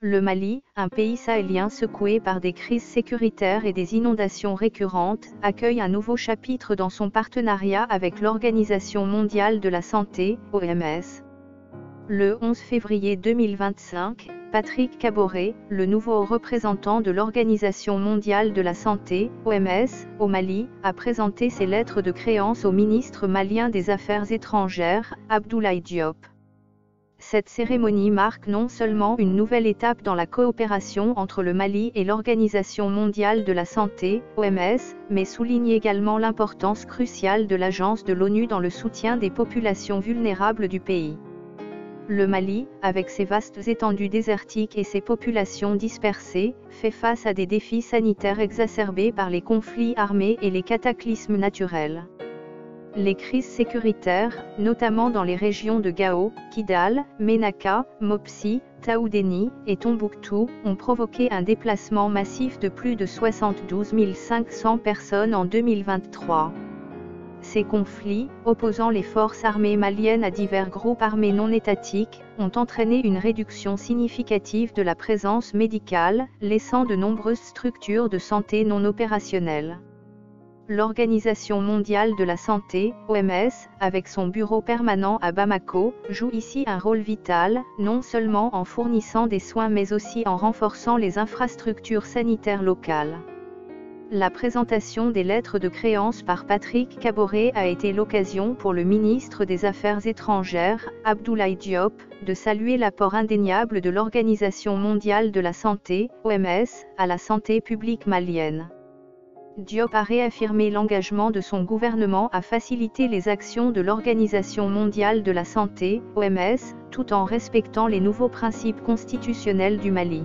Le Mali, un pays sahélien secoué par des crises sécuritaires et des inondations récurrentes, accueille un nouveau chapitre dans son partenariat avec l'Organisation mondiale de la santé, OMS. Le 11 février 2025, Patrick Kaboré, le nouveau représentant de l'Organisation mondiale de la santé, OMS, au Mali, a présenté ses lettres de créance au ministre malien des Affaires étrangères, Abdoulaye Diop. Cette cérémonie marque non seulement une nouvelle étape dans la coopération entre le Mali et l'Organisation mondiale de la santé, OMS, mais souligne également l'importance cruciale de l'agence de l'ONU dans le soutien des populations vulnérables du pays. Le Mali, avec ses vastes étendues désertiques et ses populations dispersées, fait face à des défis sanitaires exacerbés par les conflits armés et les cataclysmes naturels. Les crises sécuritaires, notamment dans les régions de Gao, Kidal, Ménaka, Mopti, Taoudéni et Tombouctou, ont provoqué un déplacement massif de plus de 72 500 personnes en 2023. Ces conflits, opposant les forces armées maliennes à divers groupes armés non étatiques, ont entraîné une réduction significative de la présence médicale, laissant de nombreuses structures de santé non opérationnelles. L'Organisation mondiale de la santé, OMS, avec son bureau permanent à Bamako, joue ici un rôle vital, non seulement en fournissant des soins mais aussi en renforçant les infrastructures sanitaires locales. La présentation des lettres de créance par Patrick Kaboré a été l'occasion pour le ministre des Affaires étrangères, Abdoulaye Diop, de saluer l'apport indéniable de l'Organisation mondiale de la santé, OMS, à la santé publique malienne. Diop a réaffirmé l'engagement de son gouvernement à faciliter les actions de l'Organisation mondiale de la santé, OMS, tout en respectant les nouveaux principes constitutionnels du Mali.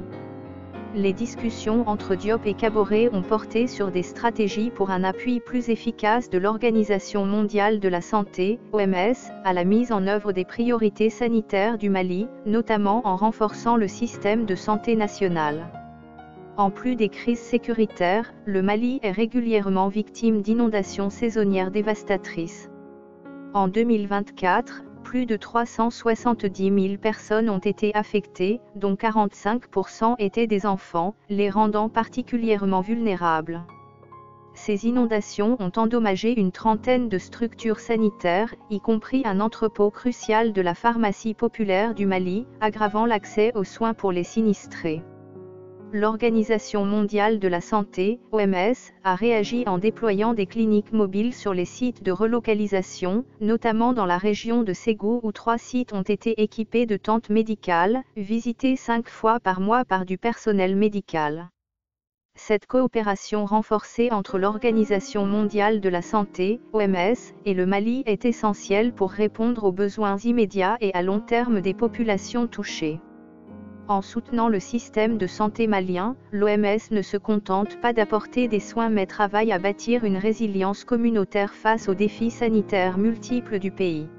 Les discussions entre Diop et Kaboré ont porté sur des stratégies pour un appui plus efficace de l'Organisation mondiale de la santé, OMS, à la mise en œuvre des priorités sanitaires du Mali, notamment en renforçant le système de santé national. En plus des crises sécuritaires, le Mali est régulièrement victime d'inondations saisonnières dévastatrices. En 2024, plus de 370 000 personnes ont été affectées, dont 45% étaient des enfants, les rendant particulièrement vulnérables. Ces inondations ont endommagé une trentaine de structures sanitaires, y compris un entrepôt crucial de la pharmacie populaire du Mali, aggravant l'accès aux soins pour les sinistrés. L'Organisation mondiale de la santé, OMS, a réagi en déployant des cliniques mobiles sur les sites de relocalisation, notamment dans la région de Ségou où 3 sites ont été équipés de tentes médicales, visitées 5 fois par mois par du personnel médical. Cette coopération renforcée entre l'Organisation mondiale de la santé, OMS, et le Mali est essentielle pour répondre aux besoins immédiats et à long terme des populations touchées. En soutenant le système de santé malien, l'OMS ne se contente pas d'apporter des soins mais travaille à bâtir une résilience communautaire face aux défis sanitaires multiples du pays.